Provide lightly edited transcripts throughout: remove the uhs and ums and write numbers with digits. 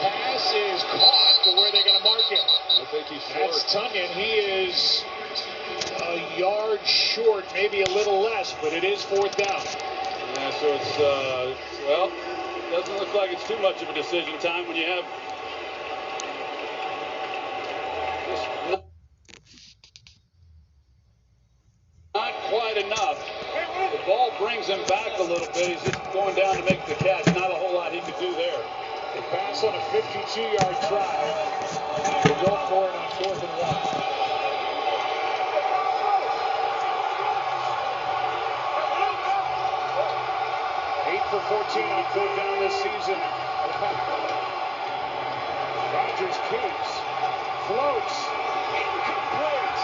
pass is caught, but where are they going to mark it? I think he's short. That's Tonyan. He is a yard short, maybe a little less, but it is 4th down. Yeah, so it's, well, doesn't look like it's too much of a decision time when you have just not quite enough. The ball brings him back a little bit. He's just going down to make the catch. Not a whole lot he could do there. The pass on a 52-yard try. We'll go for it on 4th and 1. 8 for 14 on 4th down this season. Rodgers keeps, floats, incomplete.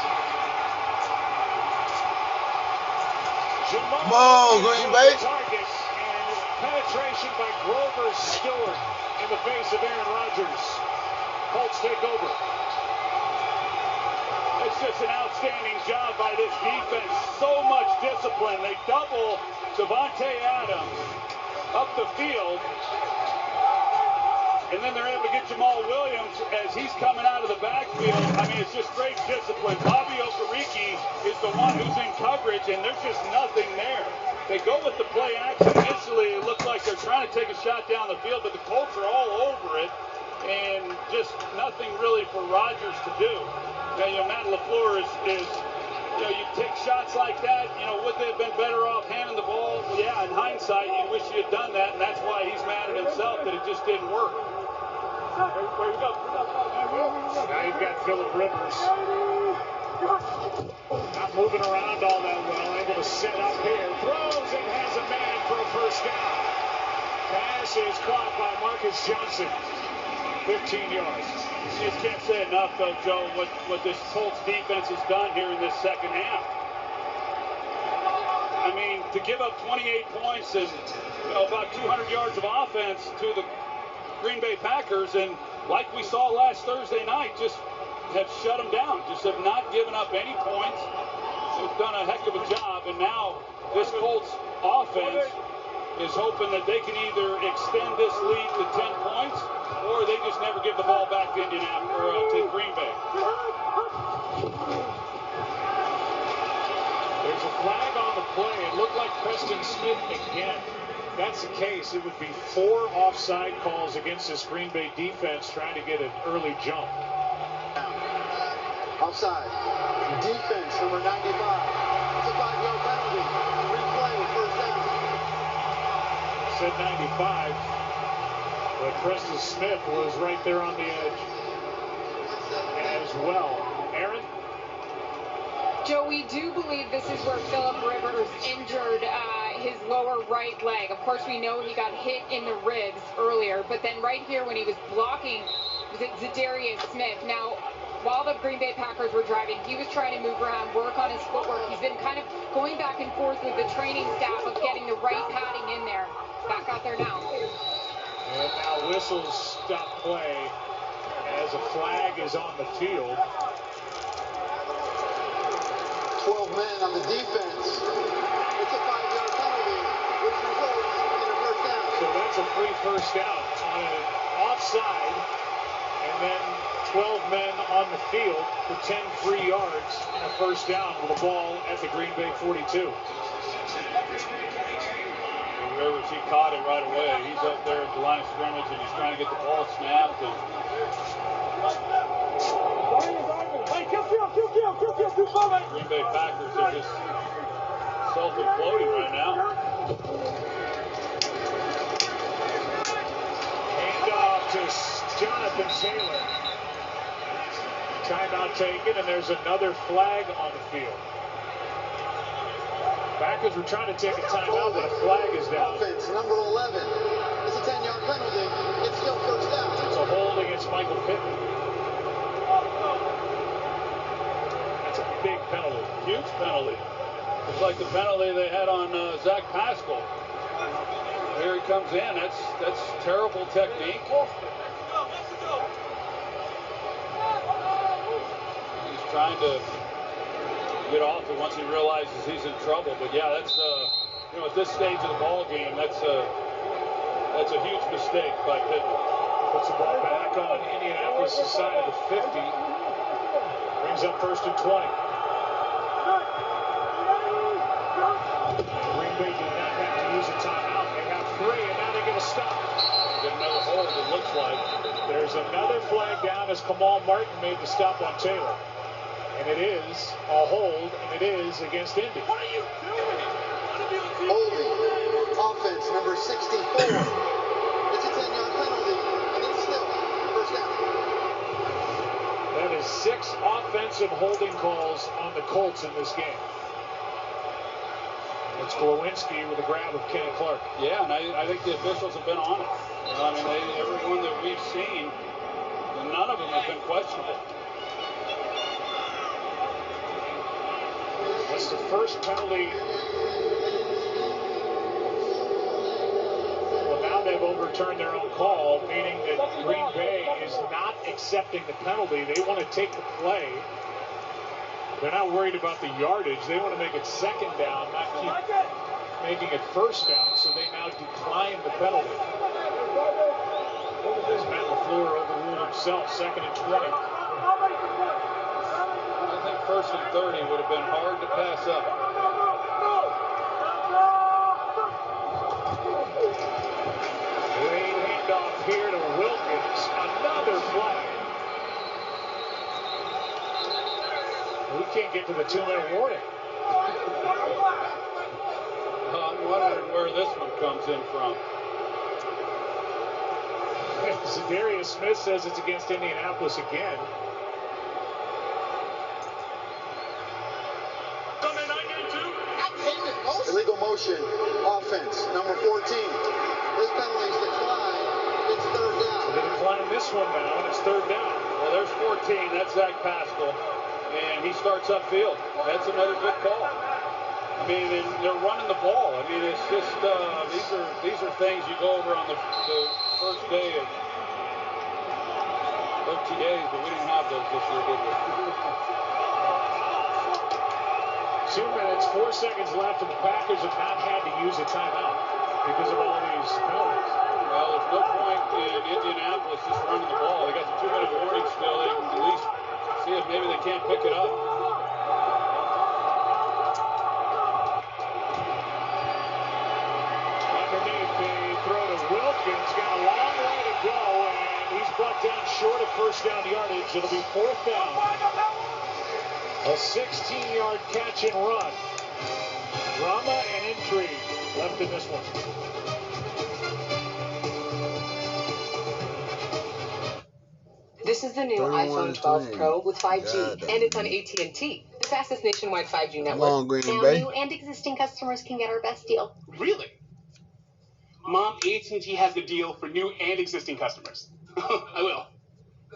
Come on, Green Bay. Target and penetration by Grover Stewart in the face of Aaron Rodgers. Colts take over. It's just an outstanding job by this defense. So much discipline. They double Davante Adams up the field. And then they're able to get Jamal Williams as he's coming out of the backfield. I mean, it's just great discipline. Bobby Okereke is the one who's in coverage, and there's just nothing there. They go with the play action. Initially, it looked like they're trying to take a shot down the field, but the Colts are all over it, and just nothing really for Rodgers to do. Now, Matt LaFleur is you take shots like that, would they have been better off handing the ball? Yeah, in hindsight, you wish you had done that, and that's why he's mad at himself that it just didn't work. Now you've got Phillip Rivers. Not moving around all that well, able to sit up here. Throws and has a man for a first down. Pass is caught by Marcus Johnson. 15 yards. You just can't say enough, though, Joe, what this Colts defense has done here in this second half. I mean, to give up 28 points and about 200 yards of offense to the Green Bay Packers, and like we saw last Thursday night, just have shut them down, just have not given up any points. They've done a heck of a job, and now this Colts offense is hoping that they can either extend this lead to 10 points or they just never give the ball back to Indianapolis or to Green Bay. There's a flag on the play. It looked like Preston Smith again. If that's the case, it would be 4 offside calls against this Green Bay defense trying to get an early jump. Offside. Defense, number 95. It's a 5-yard penalty. Replay, first down. Said 95, but Preston Smith was right there on the edge as well. Aaron? Joe, we do believe this is where Phillip Rivers injured his lower right leg. Of course, we know he got hit in the ribs earlier, but then right here when he was blocking Za'Darius Smith. Now, while the Green Bay Packers were driving, he was trying to move around, work on his footwork. He's been kind of going back and forth with the training staff of getting the right padding in there. Back out there now. And now whistles stop play as a flag is on the field. 12 men on the defense. It's a 5-yard penalty, which results in a first down. So that's a free first down on an offside, and then 12 men on the field for 10 free yards and a first down with the ball at the Green Bay 42. Rivers, he caught it right away. He's up there at the line of scrimmage and he's trying to get the ball snapped. And Green Bay Packers are just self-imploding right now. Hand off to Jonathan Taylor. Timeout taken, and there's another flag on the field. Packers were trying to take a timeout, but a flag is down. Offense, number 11. It's a 10-yard penalty. It's still first down. It's a hold against Michael Pittman. That's a big penalty. Huge penalty. It's like the penalty they had on Zach Pascal. Here he comes in. That's terrible technique. He's trying to get off it once he realizes he's in trouble. But yeah, that's at this stage of the ball game, that's a huge mistake by Pittman. Puts the ball back on Indianapolis' side of the 50. Brings up 1st and 20. Green Bay did not have to use a timeout. They have 3, and now they get a stop. Get another hold, it looks like. There's another flag down as Kamal Martin made the stop on Taylor. And it is a hold, and it is against Indy. What are you doing? Holding. Offense number 64. It's a 10-yard penalty, and it's still first down. That is 6 offensive holding calls on the Colts in this game. It's Glowinski with a grab of Kenny Clark. Yeah, and I think the officials have been on it. I mean, everyone that we've seen, none of them have been questionable. That's the first penalty. Well, now they've overturned their own call, meaning that Green Bay is not accepting the penalty. They want to take the play. They're not worried about the yardage. They want to make it 2nd down, not keep making it 1st down, so they now decline the penalty. As Matt LaFleur overruled himself, 2nd and 20. I think 1st and 30 would have been hard to pass up. Great handoff here to Wilkins. Another flag. We can't get to the 2-minute warning. I'm wondering where this one comes in from. Zadarius Smith says it's against Indianapolis again. Illegal motion. Offense number 14. This penalty is declined. It's 3rd down. So they decline this one now, and it's 3rd down. Well, there's 14. That's Zach Pascal. And he starts upfield. That's another good call. I mean, they're running the ball. I mean, it's just these are things you go over on the first day of OTAs, but we didn't have those this year, did we? 2 minutes, 4 seconds left, and the Packers have not had to use a timeout because of all these penalties. Well, there's no point in Indianapolis just running the ball. They got the 2-minute warning still. They can at least see if maybe they can't pick it up. Underneath, they throw to Wilkins. Got a long way to go, and he's brought down short of 1st down yardage. It'll be 4th down. A 16-yard catch and run. Drama and intrigue left in this one. This is the new iPhone 12 Pro with 5G, and it's on AT&T, the fastest nationwide 5G network. Long Green Now Bay. new and existing customers can get our best deal. Really? Mom, AT&T has the deal for new and existing customers. I will.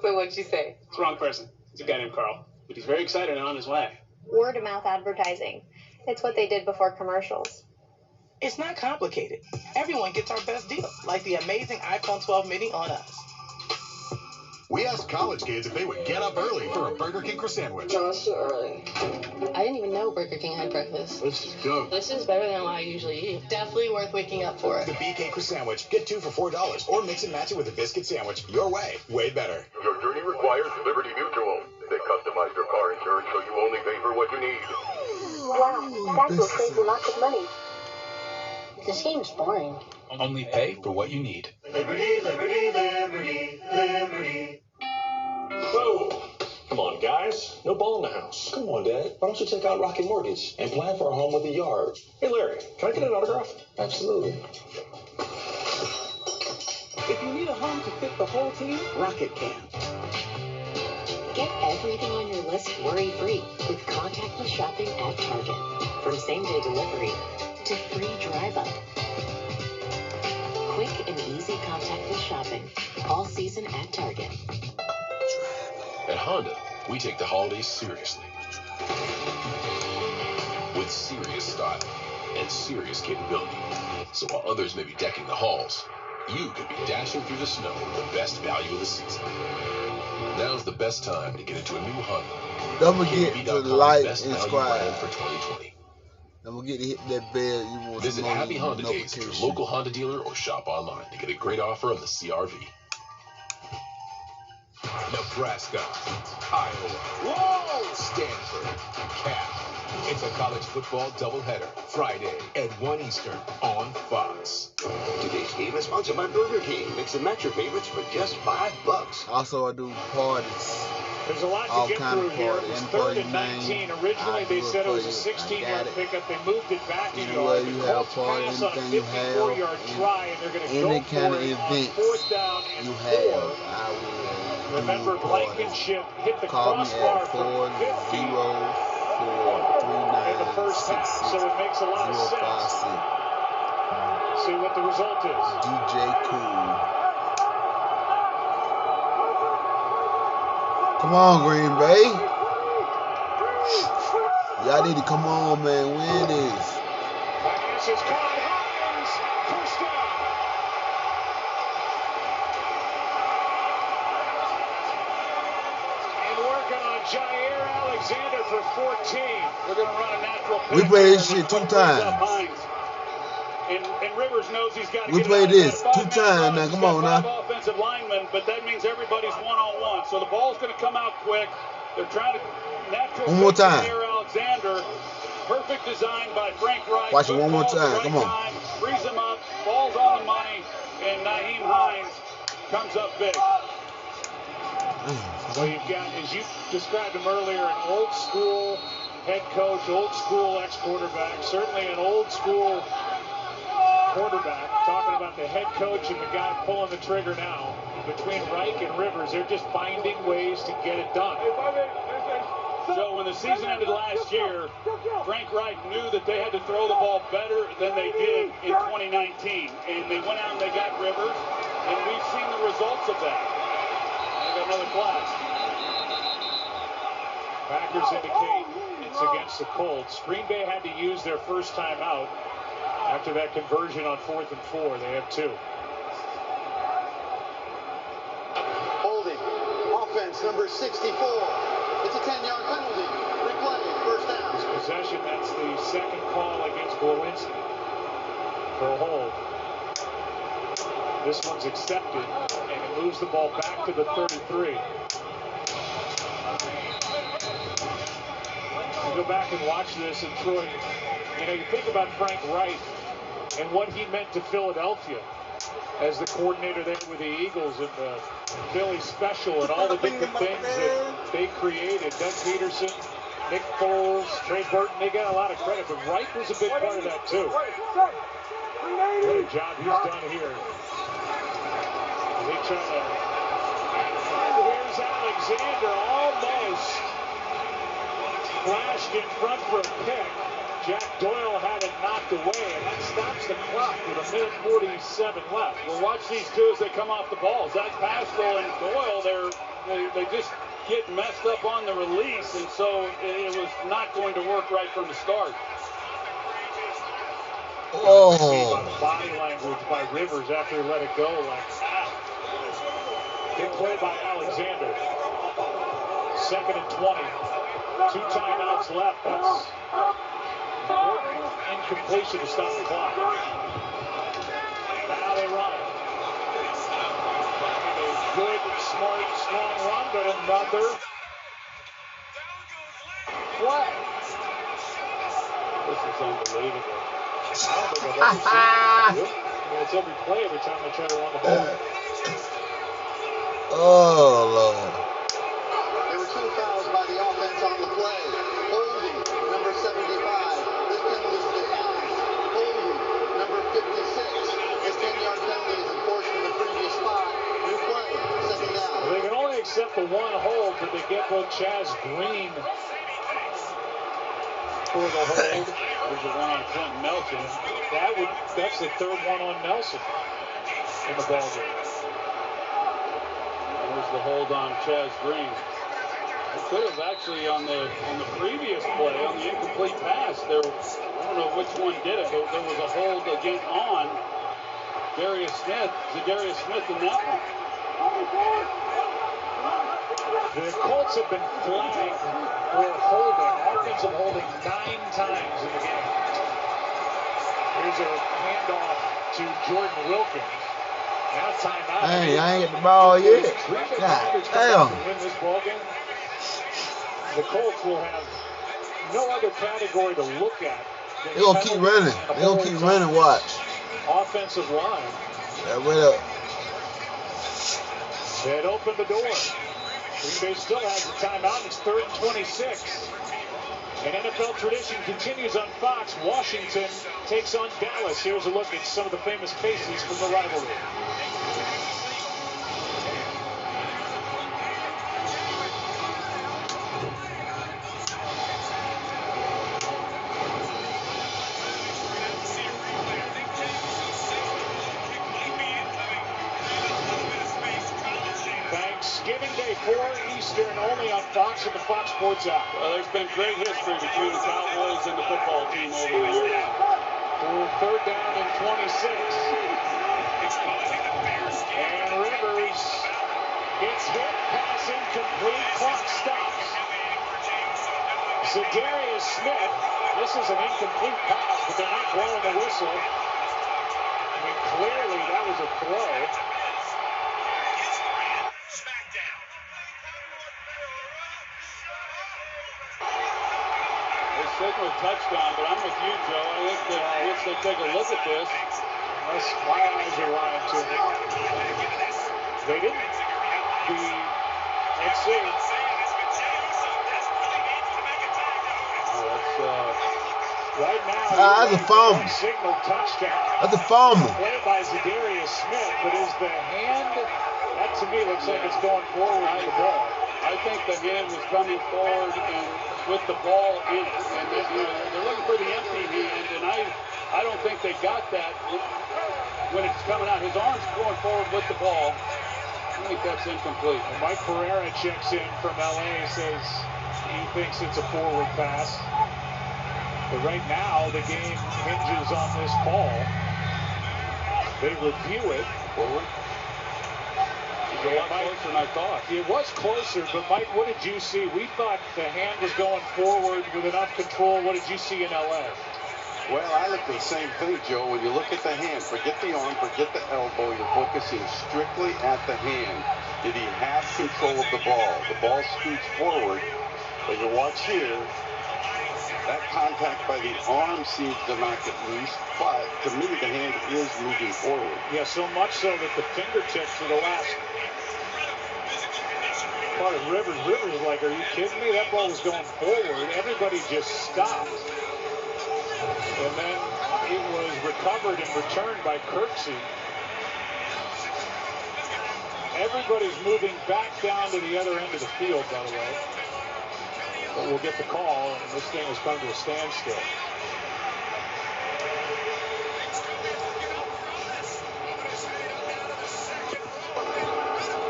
So what'd you say? It's the wrong person. It's a guy named Carl. But he's very excited and on his way. Word of mouth advertising. It's what they did before commercials. It's not complicated. Everyone gets our best deal, like the amazing iPhone 12 mini on us. We asked college kids if they would get up early for a Burger King croissant. No, it's too early. I didn't even know Burger King had breakfast. This is good. This is better than what I usually eat. Definitely worth waking up for. The BK croissant. Get 2 for $4, or mix and match it with a biscuit sandwich. Your way, way better. Your journey requires Liberty Mutual. They customize your car insurance so you only pay for what you need. Wow, that will save you lots of money. This game's boring. Only pay for what you need. Liberty, liberty, liberty, liberty. Whoa! Come on, guys. No ball in the house. Come on, Dad. Why don't you take out Rocket Mortgage and plan for a home with a yard? Hey, Larry, can I get an autograph? Absolutely. If you need a home to fit the whole team, Rocket can. Get everything on your list worry-free with contactless shopping at Target. From same-day delivery to free drive-up. Quick and easy contactless shopping all season at Target. At Honda, we take the holidays seriously. With serious style and serious capability. So while others may be decking the halls, you could be dashing through the snow with the best value of the season. Now's the best time to get into a new Honda. Don't forget to like and subscribe subscribe. for 2020. Don't forget to hit that bell. You want Visit some Happy Honda Days at your notifications. local Honda dealer or shop online to get a great offer on the CR-V. Nebraska, Iowa, Stanford, Cal. It's a college football doubleheader, Friday at 1 Eastern on Fox. Today's game is sponsored by Burger King. Mix and match your favorites for just $5. Also, I do parties. There's a lot to get through here. It was 3rd and 19. Originally, they said it was a 16-yard pickup. They moved it back a yard. You The have Colts party, pass on a anything you 54-yard try, and they're going to go any kind for of it on events 4th down and you 4. have, I will Remember, do parties. Blankenship hit the Call me crossbar at from 50 in the first half, so it makes a lot of sense. See what the result is. DJ Cool. Come on, Green Bay. Y'all need to come on, man. Win this. Pass is caught. Hines, first down. And working on Jair Alexander for 14. We're going to run a natural We play this shit 2 times. And Rivers knows he's got to We get play it out. this 2 times. Now, come on now. 5 offensive linemen, but that means everybody's one-on-one. So the ball's going to come out quick. They're trying to natural. One more time. Alexander. Perfect design by Frank Reich. Watch it one more time. Come on. Frees him up. Ball's on the money. And Nyheim Hines comes up big. Well, you've got, as you described him earlier, an old school head coach, old school ex-quarterback, certainly an old school quarterback. Talking about the head coach and the guy pulling the trigger now. Between Reich and Rivers, they're just finding ways to get it done. So when the season ended last year, Frank Reich knew that they had to throw the ball better than they did in 2019. And they went out and they got Rivers, and we've seen the results of that. I got another class. Packers indicate it's against the Colts. Green Bay had to use their first time out after that conversion on 4th and 4. They have 2. Holding. Offense number 64. It's a 10-yard penalty. Replay. First down. Possession, that's the second call against Glowinski for a hold. This one's accepted, and it moves the ball back to the 33. You go back and watch this, and Troy, you think about Frank Reich and what he meant to Philadelphia as the coordinator there with the Eagles and the Philly special and all the different things that they created. Doug Peterson, Nick Foles, Trey Burton, they got a lot of credit, but Reich was a big part of that too. What a job he's done here. They try to... Here's Alexander, almost flashed in front for a pick. Jack Doyle had it knocked away, and that stops the clock with 1:47 left. Well, watch these two as they come off the ball. Zach Pascal and Doyle, they just get messed up on the release, and so it was not going to work right from the start. Oh! Body language by Rivers after he let it go like that. Good play by Alexander. 2nd and 20. 2 timeouts left. That's incompletion to stop the clock. Now they run it. A good, smart, strong run, but another flag. This is unbelievable. I don't think I've ever seen it. It's every play every time they try to run the ball. Oh, Lord. There were 2 fouls by the offense on the play. Holding, number 75. This penalty is declined. Holding, number 56. This 10-yard penalty is enforced from the previous spot. Replay, 2nd down. Well, they can only accept the 1 hold, but they get both Chaz Green for the hold. There's a one on Quentin Nelson. That's the 3rd one on Nelson in the ball game. There's the hold on Chaz Green. It could have actually on the previous play, on the incomplete pass, I don't know which one did it, but there was a hold again on Zadarius Smith in that one. The Colts have been flagged for holding, offensive holding 9 times in the game. Here's a handoff to Jordan Wilkins. Now timeout. Hey, I ain't get the ball yet. God damn. Win this ball game. The Colts will have no other category to look at. They're going to keep running. They're going to keep running, watch. Offensive line. That went up. It opened the door. Green Bay still has a timeout. It's 3rd and 26. And NFL tradition continues on Fox. Washington takes on Dallas. Here's a look at some of the famous faces from the rivalry. Thanksgiving Day, 4 Eastern, only on Fox and the Fox Sports app. Well, there's been great history between the Cowboys and the football team over the years. 3rd down and 26. And Rivers gets hit, pass incomplete, clock stops. Za'Darius Smith, this is an incomplete pass, but they're not blowing the whistle. I mean, clearly that was a throw. Signal touchdown, but I'm with you, Joe. I think that once they take a look at this, unless my eyes are lying to me, they didn't. Let's see. Right now, that's a fumble. Signal touchdown. That's a fumble. Played by Za'Darius Smith, but is the hand? That to me looks like it's going forward with the ball. I think the hand was coming forward and with the ball in it. And they're looking for the empty hand, and I don't think they got that when it's coming out. His arm's going forward with the ball. I think that's incomplete. And Mike Pereira checks in from LA, says he thinks it's a forward pass. But right now, the game hinges on this call. They review it. Forward. It was a lot closer than I thought. It was closer, but Mike, what did you see? We thought the hand was going forward with enough control. What did you see in LA? Well, I looked at the same thing, Joe. When you look at the hand, forget the arm, forget the elbow. You're focusing strictly at the hand. Did he have control of the ball? The ball scoots forward, but you watch here. That contact by the arm seems to knock it loose, but to me, the hand is moving forward. Yeah, so much so that the fingertips for the last part of Rivers was like, are you kidding me? That ball was going forward. Everybody just stopped. And then it was recovered and returned by Kirksey. Everybody's moving back down to the other end of the field, by the way. But we'll get the call, and this thing has come to a standstill.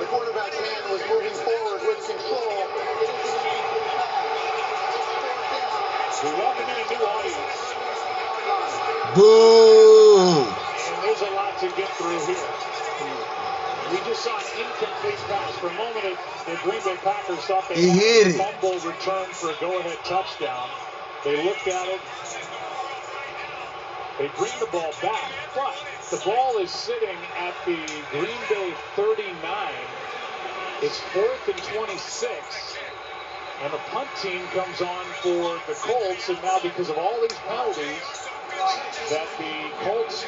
The quarterback's hand was moving forward with control. It is an incomplete pass. We welcome in a new audience. Boo! And there's a lot to get through here. We just saw an incomplete pass. For a moment, the Green Bay Packers thought they had a fumble return for a go-ahead touchdown. They looked at it. They bring the ball back, but the ball is sitting at the Green Bay 39. It's 4th and 26. And the punt team comes on for the Colts, and now because of all these penalties that the Colts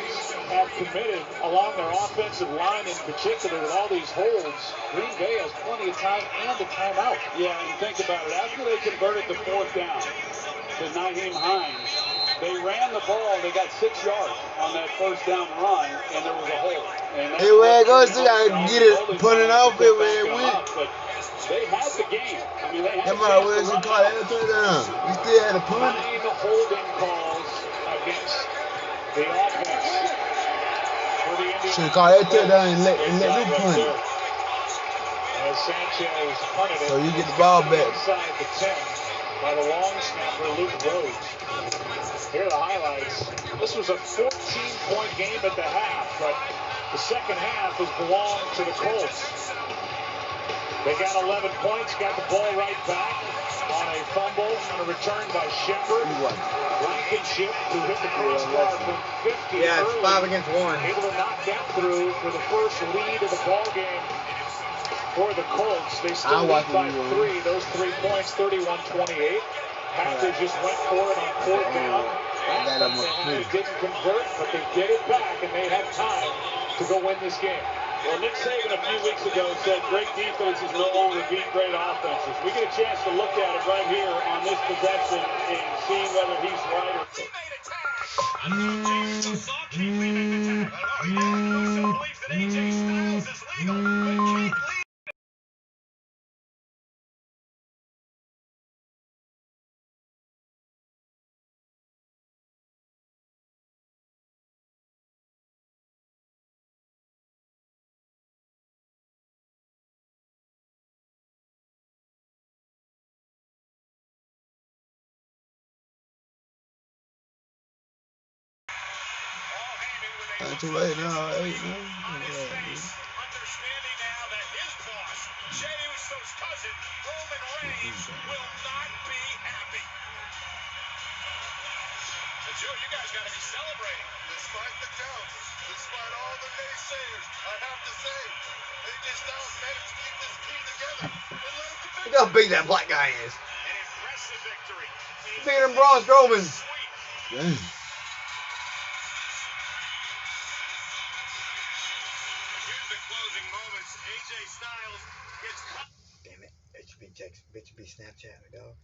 have committed along their offensive line in particular with all these holds, Green Bay has plenty of time and a timeout. Yeah, and think about it. After they converted the 4th down to Nyheim Hines, they ran the ball. They got 6 yards on that 1st down run, and there was a hole. Hey, where it goes, you gotta get it, put it off it where it went. But they had the game. I mean, they had that might well should call that touchdown. We still had a punt. 9 holding calls against the offense. Should call that touchdown and let them punt it. As Sanchez punted it. So you get the ball back. Inside the 10 by the long snapper, Luke Rhodes. Here are the highlights. This was a 14-point game at the half, but the second half has belonged to the Colts. They got 11 points, got the ball right back on a fumble and a return by Shepard. Blankenship, who hit the crossbar from 50 Yeah, it's early, 5 against 1. able to knock that through for the first lead of the ball game for the Colts. They still lead by 3. Those 3 points, 31-28. Packers just went for it on 4th down. They didn't convert, but they get it back, and they have time to go win this game. Well, Nick Saban a few weeks ago said great defenses no longer beat great offenses. We get a chance to look at it right here on this possession and see whether he's right or Not too late now. 8 now. Understanding now that his boss, Jey Uso's cousin, Roman Reigns, will not be happy. So Joe, you guys got to be celebrating. Despite the doubts, despite all the naysayers, I have to say, AJ Styles managed to keep this team together. Look how big that black guy is. An impressive victory. Bigger than Braun Strowman. Dang. Damn it. It should be Snapchat, my dog.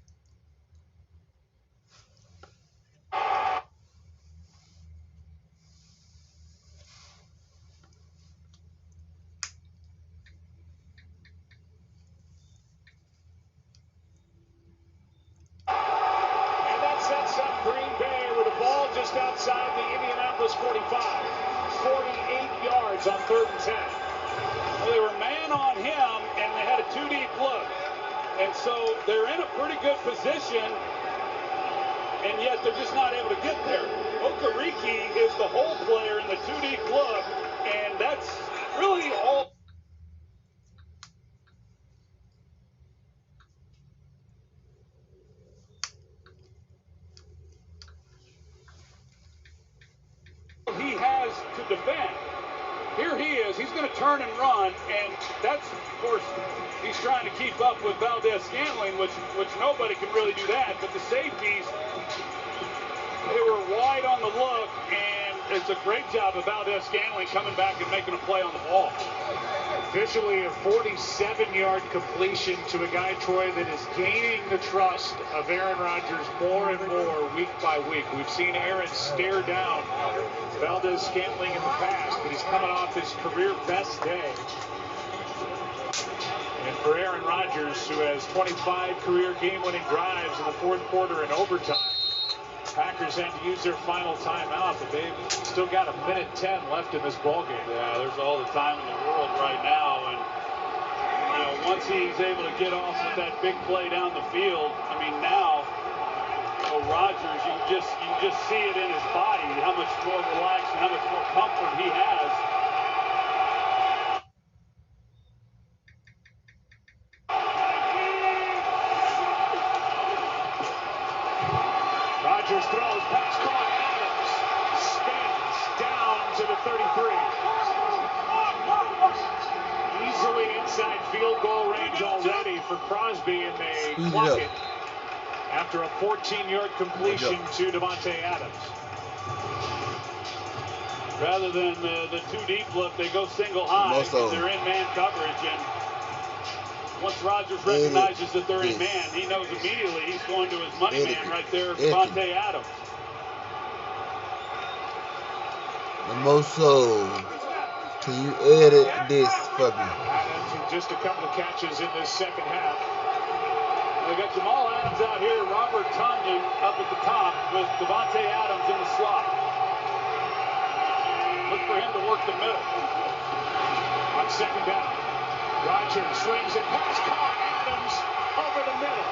And that sets up Green Bay with a ball just outside the Indianapolis 45. 48 yards on 3rd and 10. Well, they were man on him, and they had a 2-deep look. And so they're in a pretty good position, and yet they're just not able to get there. Okereke is the hole player in the 2-deep look, and that's really all. He has to defend. Here he is. He's going to turn and run, and that's, of course, he's trying to keep up with Valdez-Scantling, which nobody can really do that. But the safeties, they were wide on the look, and it's a great job of Valdez-Scantling coming back and making a play on the ball. Officially a 47-yard completion to a guy, Troy, that is gaining the trust of Aaron Rodgers more and more week by week. We've seen Aaron stare down Valdez-Scantling in the past, but he's coming off his career best day. And for Aaron Rodgers, who has 25 career game-winning drives in the 4th quarter and overtime, Packers had to use their final timeout, but they've still got 1:10 left in this ballgame. Yeah, there's all the time in the world right now, and you know, once he's able to get off with that big play down the field, I mean, now, you know, Rodgers, you can just see it in his body how much more relaxed and how much more comfort he has. Rodgers throws, pass caught, Adams spins down to the 33. Easily inside field goal range already for Crosby, and they clock it after a 14-yard completion to Davante Adams. Rather than the 2-deep look, they go single high because they're in man coverage, and once Rodgers recognizes that they're in man, he knows immediately he's going to his money man right there, Davante Adams. Lamoso, can you edit this for me? Adams with just a couple of catches in this second half. We got Jamal Adams out here, Robert Tonyan up at the top with Davante Adams in the slot. Look for him to work the middle. On 2nd down, Rodgers swings and pass caught, Adams over the middle.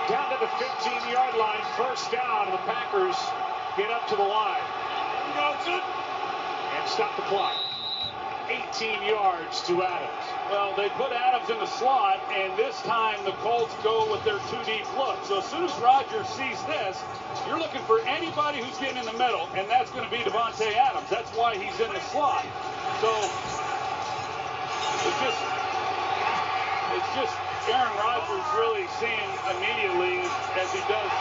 Down to the 15-yard line, 1st down, and the Packers get up to the line. And stop the clock. 18 yards to Adams. Well, they put Adams in the slot, and this time the Colts go with their 2-deep look. So as soon as Rodgers sees this, you're looking for anybody who's getting in the middle, and that's going to be Davante Adams. That's why he's in the slot. So it's just Aaron Rodgers really seeing immediately, as he does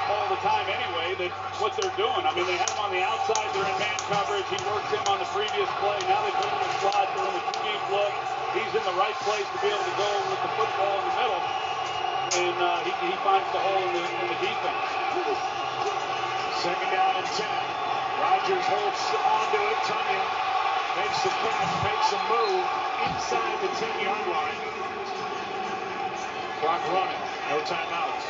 all the time anyway, that what they're doing. I mean, they have him on the outside. They're in man coverage. He worked him on the previous play. Now they put him in the slot. They're in the 2-deep look. He's in the right place to be able to go with the football in the middle. And he finds the hole in the defense. Second down and 10. Rodgers holds onto it. Tonyan makes the catch, makes a move inside the 10-yard line. Clock running. No timeouts.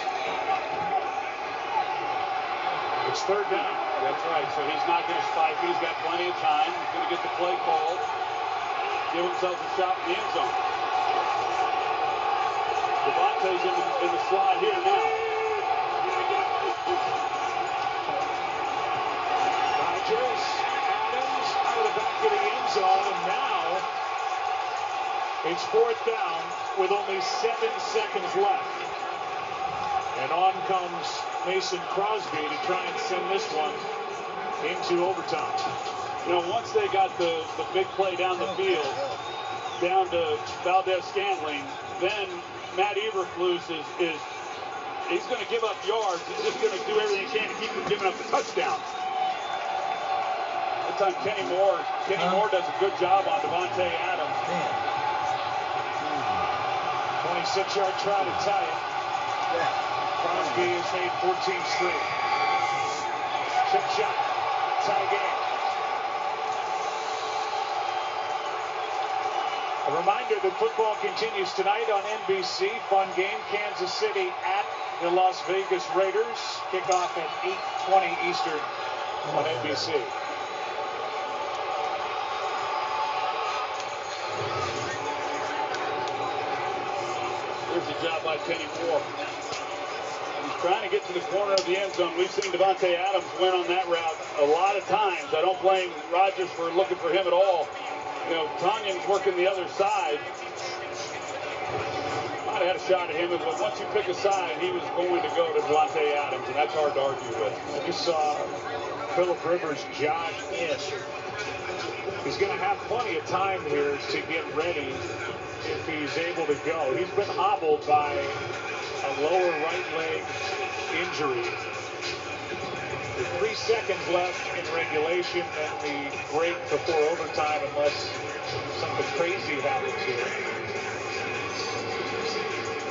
It's third down. That's right. So he's not going to spike it. He's got plenty of time. He's going to get the play called. Give himself a shot in the end zone. Davante's in the slot here now. Rodgers, Adams out of the back of the end zone, and now it's fourth down with only 7 seconds left. And on comes Mason Crosby to try and send this one into overtime. You know, once they got the big play down the field, down to Valdez-Scantling, then Matt Eberflus is he's going to give up yards. He's just going to do everything he can to keep from giving up the touchdown. That time Kenny Moore does a good job on Davante Adams. 26-yard try to tie it. Crosby has made 14 straight. Chip shot. Tie game. A reminder that football continues tonight on NBC. Fun game. Kansas City at the Las Vegas Raiders. Kickoff at 8:20 Eastern on NBC. Here's a job by Kenny Moore. He's trying to get to the corner of the end zone. We've seen Davante Adams win on that route a lot of times. I don't blame Rodgers for looking for him at all. You know, Tonyan's working the other side. Might have had a shot at him, but once you pick a side, he was going to go to Davante Adams, and that's hard to argue with. I just saw Phillip Rivers jog in. He's going to have plenty of time here to get ready if he's able to go. He's been hobbled by a lower right leg injury. With 3 seconds left in regulation and the break before overtime, unless something crazy happens here.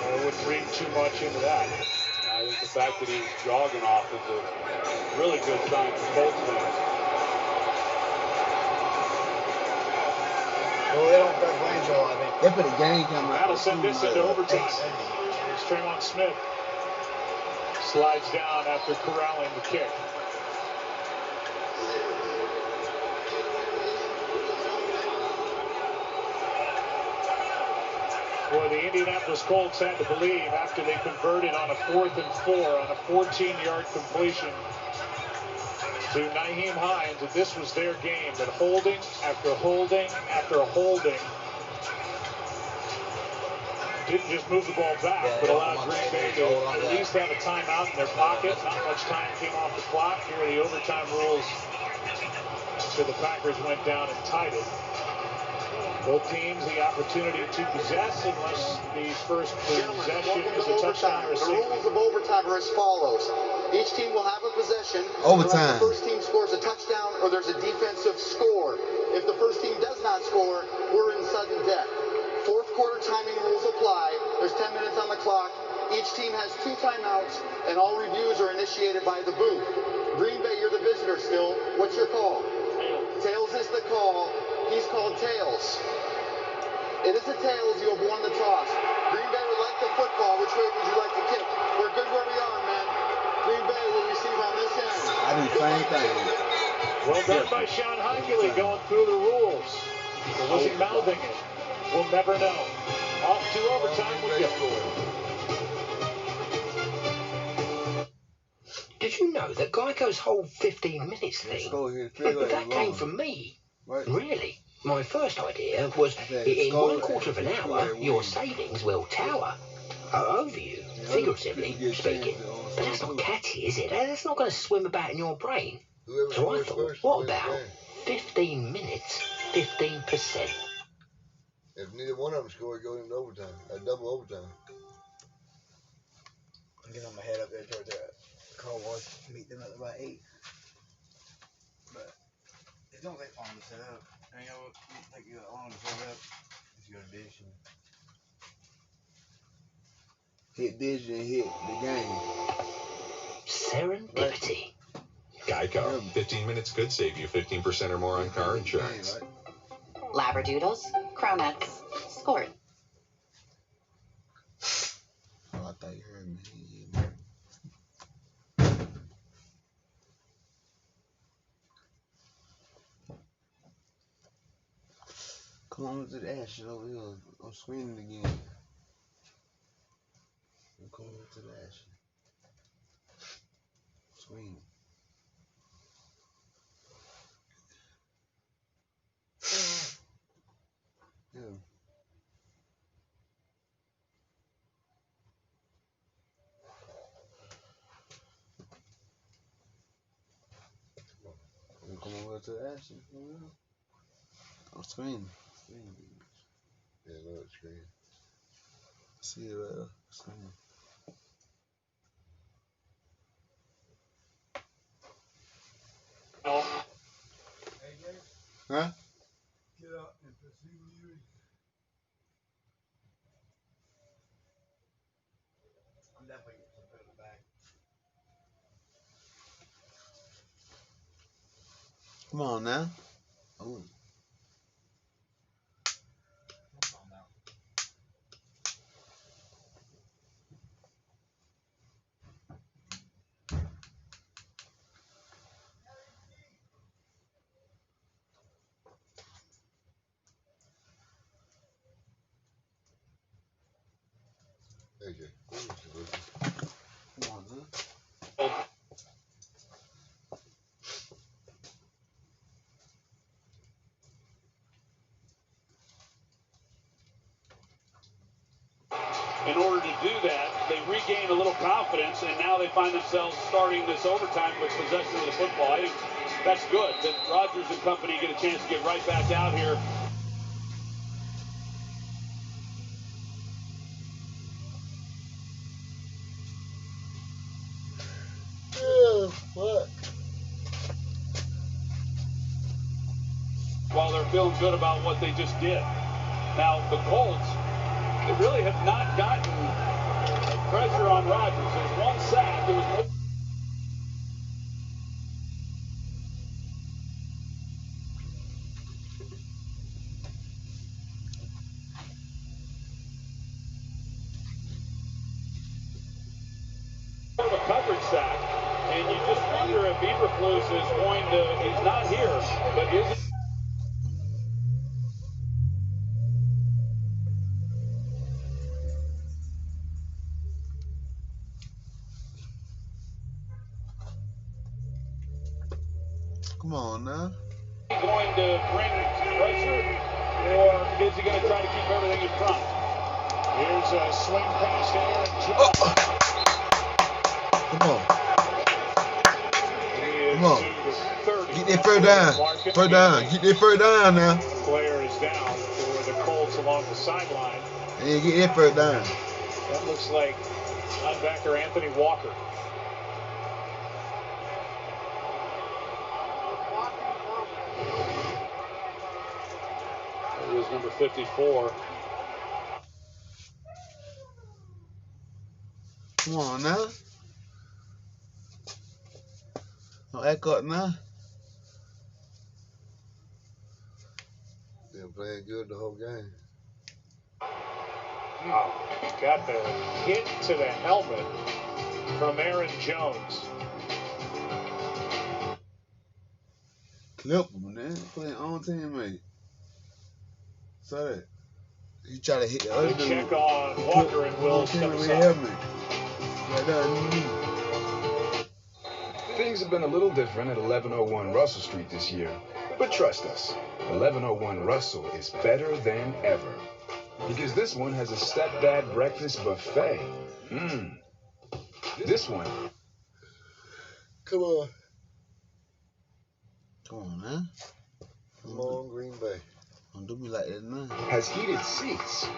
I wouldn't read too much into that. I think the fact that he's jogging off is a really good sign for both fans. Well, they don't play Blanchard, I think. They put a game coming. That'll send this into overtime. Here's Tremont Smith. Slides down after corralling the kick. Boy, the Indianapolis Colts had to believe after they converted on a 4th and 4 on a 14-yard completion to Nyheim Hines that this was their game, that holding after holding after holding didn't just move the ball back, but allowed Green Bay to at least have a timeout in their pocket. Not much time came off the clock. Here are the overtime rules. So the Packers went down and tied it. Both teams the opportunity to possess unless the first possession is a touchdown or a The safety. rules of overtime are as follows. Each team will have a possession. Overtime. Unless the first team scores a touchdown or there's a defensive score. If the first team does not score, we're in sudden death. Fourth quarter timing rules apply. There's 10 minutes on the clock. Each team has 2 timeouts, and all reviews are initiated by the booth. Green Bay, you're the visitor still. What's your call? Tails is the call. He's called tails. It is a tails. You have won the toss. Green Bay would like the football. Which way would you like to kick? We're good where we are, man. Green Bay will receive on this end. I do the same thing. Well done by Sean Heimele going through the rules. Or was he mouthing it? We'll never know. Off to overtime we go. Did you know that Geico's whole 15 minutes thing, that came from me? Right. Really? My first idea was, in 1/4 of an hour, your savings will tower over you, figuratively speaking. But that's not catchy, is it? That's not going to swim about in your brain. So I thought, what about 15 minutes, 15%? If neither one of them score, it goes into overtime. Double overtime. I'm getting my head up there towards the car wash. Meet them at about 8. But it don't take long to set up. And you know, it don't take you that long to set up. If you go to dish and hit dish and hit the game. Serendipity. Geico. 15 minutes could save you 15% or more on car insurance. Labradoodles, Cronuts, scored. Oh, I thought you heard me. Come on to the ash over here. I'm screaming again. I'm coming to the ash. Scream. Yeah. Come over to the action. I'm screaming. Yeah, I know it's screaming. See it right there. Screaming. Huh? get up and pursue you. I'm definitely getting some food in the back. Come on now. Oh. AJ. Come on, huh? In order to do that, they regain a little confidence, and now they find themselves starting this overtime with possession of the football. I think that's good that Rodgers and company get a chance to get right back out here. What? While they're feeling good about what they just did. Now, the Colts, they really have not gotten pressure on Rodgers. There's one sack. There was no... Sort of a coverage sack, and you just wonder if Eberflus is going to, he's not here, but is he? Come on now. Going to bring pressure, or is he going to try to keep everything in front? Here's a swing pass there. Come on. Come on. Get that first down. First down. Get that first down now. Player is down for the Colts along the sideline. And get that first down. That looks like linebacker Anthony Walker. It was number 54. Come on now. Don't act up now. They're playing good the whole game. Got the hit to the helmet from Aaron Jones. Clip him, man. Playing on teammate. Saw that. He tried to hit the other dude. Check on Walker and Will step aside. Things have been a little different at 1101 Russell Street this year. But trust us, 1101 Russell is better than ever. Because this one has a stepdad breakfast buffet. This one. Come on. Come on, man. Come on, Green Bay. Don't do me like that, man. Has heated seats.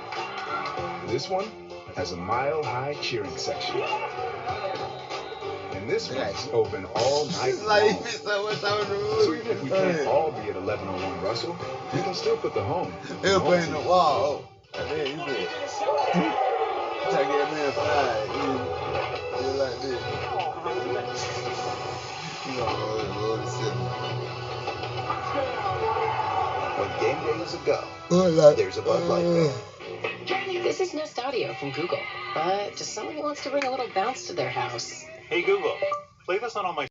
This one has a mile-high cheering section. And this one's open all night long. So even if we can't all be at 1101 Russell, we can still put the home. He'll play in the wall. Oh, man, you did. Try to get that man fried. You like this. You don't know what to When game day is a go, there's a Bud Light fan. This is Nest Audio from Google, but to someone who wants to bring a little bounce to their house. Hey Google, play this on all my